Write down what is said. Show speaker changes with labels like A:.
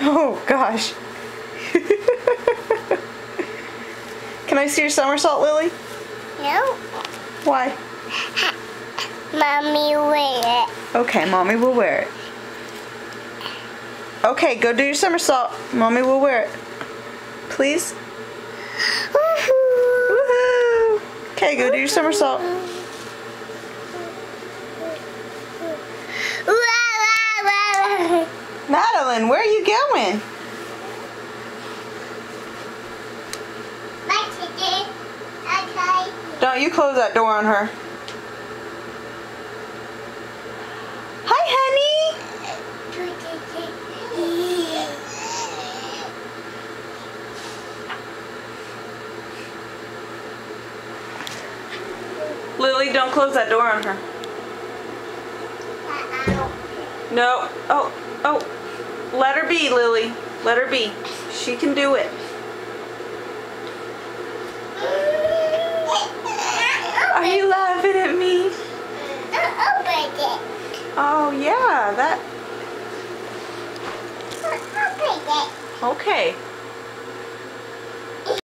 A: Oh gosh. Can I see your somersault, Lily?
B: No.
A: Why?
B: Mommy wear it.
A: Okay, Mommy will wear it. Okay, go do your somersault. Mommy will wear it. Please?
B: Woohoo!
A: Woohoo! Okay, go do your somersault. Madeline, where are you going?
B: Okay.
A: Don't you close that door on her. Hi, honey. Lily, don't close that door on her. No. Oh. Let her be, Lily. Let her be. She can do it. Are you laughing at me?
B: Open it.
A: Oh, yeah. That.
B: Open it.
A: Okay.